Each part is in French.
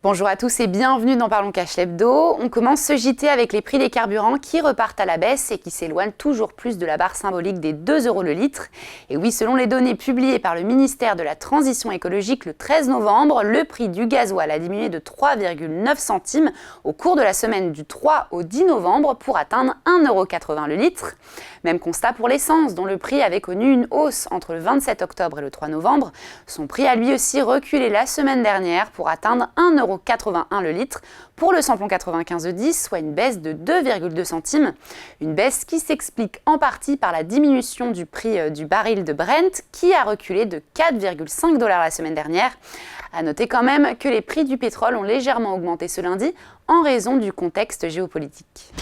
Bonjour à tous et bienvenue dans Parlons Cash l'Hebdo. On commence ce JT avec les prix des carburants qui repartent à la baisse et qui s'éloignent toujours plus de la barre symbolique des 2 € le litre. Et oui, selon les données publiées par le ministère de la Transition écologique le 13 novembre, le prix du gasoil a diminué de 3,9 centimes au cours de la semaine du 3 au 10 novembre pour atteindre 1,80 € le litre. Même constat pour l'essence, dont le prix avait connu une hausse entre le 27 octobre et le 3 novembre. Son prix a lui aussi reculé la semaine dernière pour atteindre 1,81 € le litre pour le samplon 95E10, soit une baisse de 2,2 centimes. Une baisse qui s'explique en partie par la diminution du prix du baril de Brent qui a reculé de 4,5 $ la semaine dernière. À noter quand même que les prix du pétrole ont légèrement augmenté ce lundi en raison du contexte géopolitique.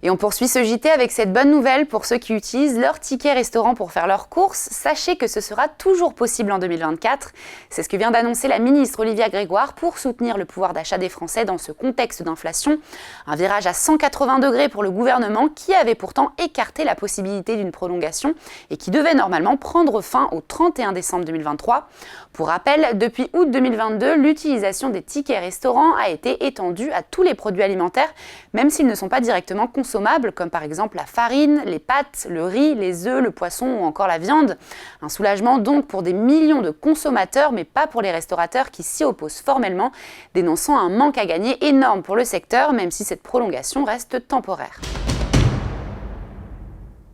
Et on poursuit ce JT avec cette bonne nouvelle pour ceux qui utilisent leur ticket restaurant pour faire leurs courses. Sachez que ce sera toujours possible en 2024. C'est ce que vient d'annoncer la ministre Olivia Grégoire pour soutenir le pouvoir d'achat des Français dans ce contexte d'inflation. Un virage à 180 degrés pour le gouvernement qui avait pourtant écarté la possibilité d'une prolongation et qui devait normalement prendre fin au 31 décembre 2023. Pour rappel, depuis août 2022, l'utilisation des tickets restaurants a été étendue à tous les produits alimentaires, même s'ils ne sont pas directement consommables, comme par exemple la farine, les pâtes, le riz, les œufs, le poisson ou encore la viande. Un soulagement donc pour des millions de consommateurs, mais pas pour les restaurateurs qui s'y opposent formellement, dénonçant un manque à gagner énorme pour le secteur, même si cette prolongation reste temporaire.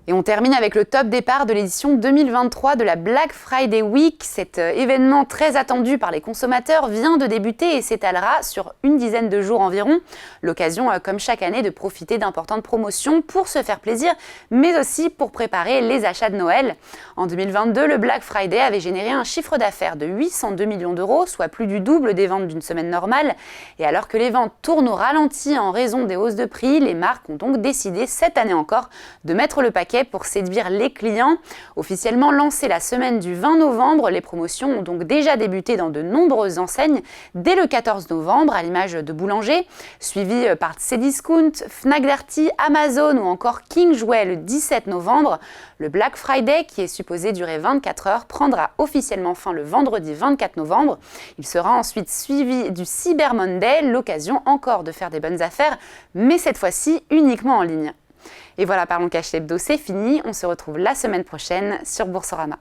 Et on termine avec le top départ de l'édition 2023 de la Black Friday Week. Cet événement très attendu par les consommateurs vient de débuter et s'étalera sur une dizaine de jours environ. L'occasion, comme chaque année, de profiter d'importantes promotions pour se faire plaisir, mais aussi pour préparer les achats de Noël. En 2022, le Black Friday avait généré un chiffre d'affaires de 802 millions d'euros, soit plus du double des ventes d'une semaine normale. Et alors que les ventes tournent au ralenti en raison des hausses de prix, les marques ont donc décidé cette année encore de mettre le paquet pour séduire les clients. Officiellement lancées la semaine du 20 novembre, les promotions ont donc déjà débuté dans de nombreuses enseignes dès le 14 novembre, à l'image de Boulanger, suivi par Cdiscount, Fnac Darty, Amazon ou encore King Jouet le 17 novembre. Le Black Friday, qui est supposé durer 24 heures, prendra officiellement fin le vendredi 24 novembre. Il sera ensuite suivi du Cyber Monday, l'occasion encore de faire des bonnes affaires, mais cette fois-ci uniquement en ligne. Et voilà, Parlons Cash l'Hebdo, c'est fini. On se retrouve la semaine prochaine sur Boursorama.